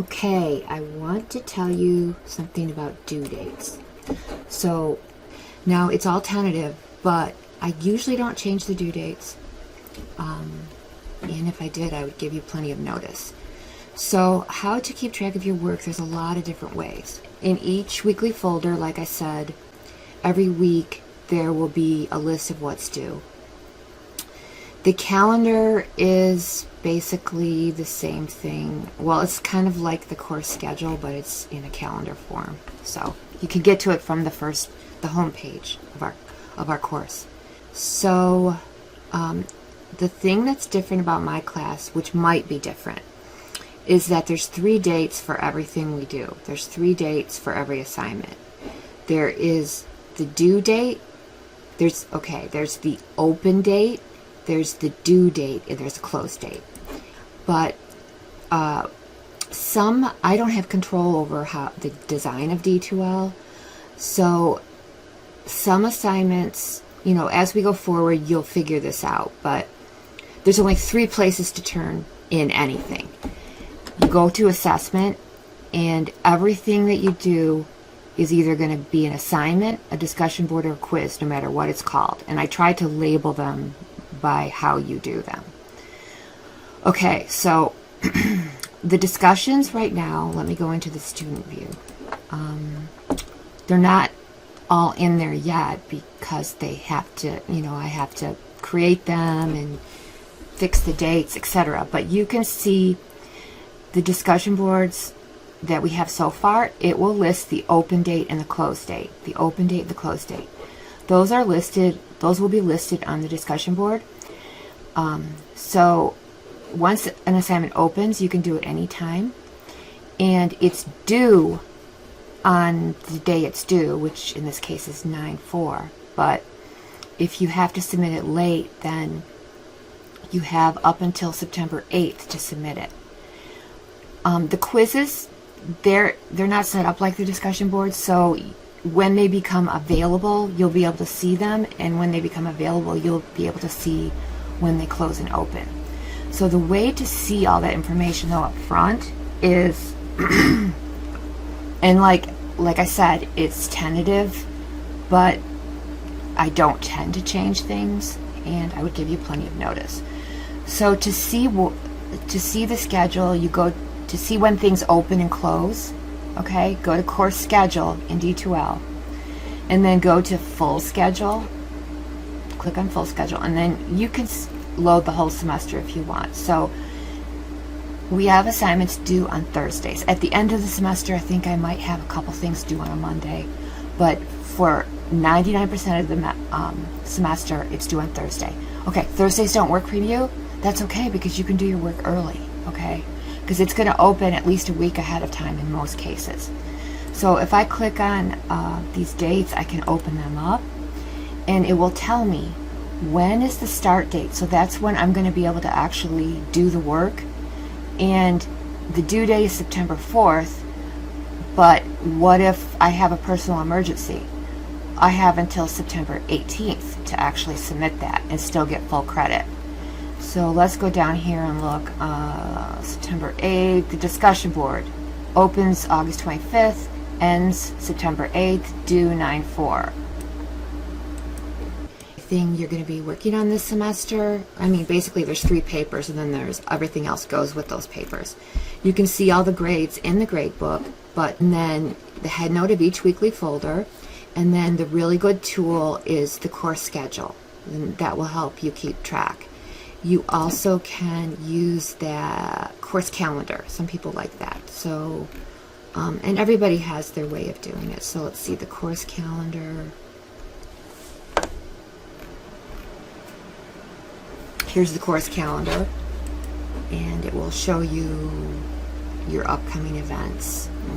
Okay, I want to tell you something about due dates. So now it's all tentative, but I usually don't change the due dates. And if I did, I would give you plenty of notice. So how to keep track of your work, there's a lot of different ways. In each weekly folder, like I said, every week there will be a list of what's due. The calendar is basically the same thing. Well, it's kind of like the course schedule, but it's in a calendar form. So you can get to it from the home page of our course. So the thing that's different about my class, which might be different, is that there's 3 dates for everything we do. There's 3 dates for every assignment. There is the due date. There's the open date. There's the due date, and there's a close date. But I don't have control over how the design of D2L. So some assignments, as we go forward, you'll figure this out. But there's only 3 places to turn in anything. You go to assessment, and everything that you do is either going to be an assignment, a discussion board, or a quiz, no matter what it's called. And I try to label them by how you do them. Okay, so the discussions right now, let me go into the student view. They're not all in there yet because they have to, I have to create them and fix the dates, etc. But you can see the discussion boards that we have so far. It will list the open date and the close date. The open date, the close date. Those will be listed on the discussion board. So once an assignment opens, you can do it anytime. And it's due on the day it's due, which in this case is 9/4. But if you have to submit it late, then you have up until September 8th to submit it. The quizzes, they're not set up like the discussion boards, so when they become available, you'll be able to see them, and when they become available, you'll be able to see when they close and open. So the way to see all that information though up front is, and like I said, it's tentative, but I don't tend to change things, and I would give you plenty of notice. So to see the schedule, you go to see when things open and close. Okay, go to course schedule in D2L, and then go to full schedule. Click on full schedule, and then you can load the whole semester if you want. So we have assignments due on Thursdays. At the end of the semester, I think I might have a couple things due on a Monday, but for 99% of the semester, it's due on Thursday. Okay, Thursdays don't work for you? That's okay, because you can do your work early, okay? Because it's going to open at least a week ahead of time in most cases. So if I click on these dates, I can open them up, and it will tell me when is the start date. So that's when I'm going to be able to actually do the work. And the due date is September 4th, but what if I have a personal emergency? I have until September 18th to actually submit that and still get full credit. So let's go down here and look. September 8th, the discussion board opens August 25th, ends September 8th, due 9/4. Thing you're going to be working on this semester, basically there's 3 papers, and then there's everything else goes with those papers. You can see all the grades in the grade book, and then the head note of each weekly folder, and then the really good tool is the course schedule, and that will help you keep track. You also can use the course calendar. Some people like that. So, and everybody has their way of doing it. So let's see the course calendar. Here's the course calendar, and it will show you your upcoming events.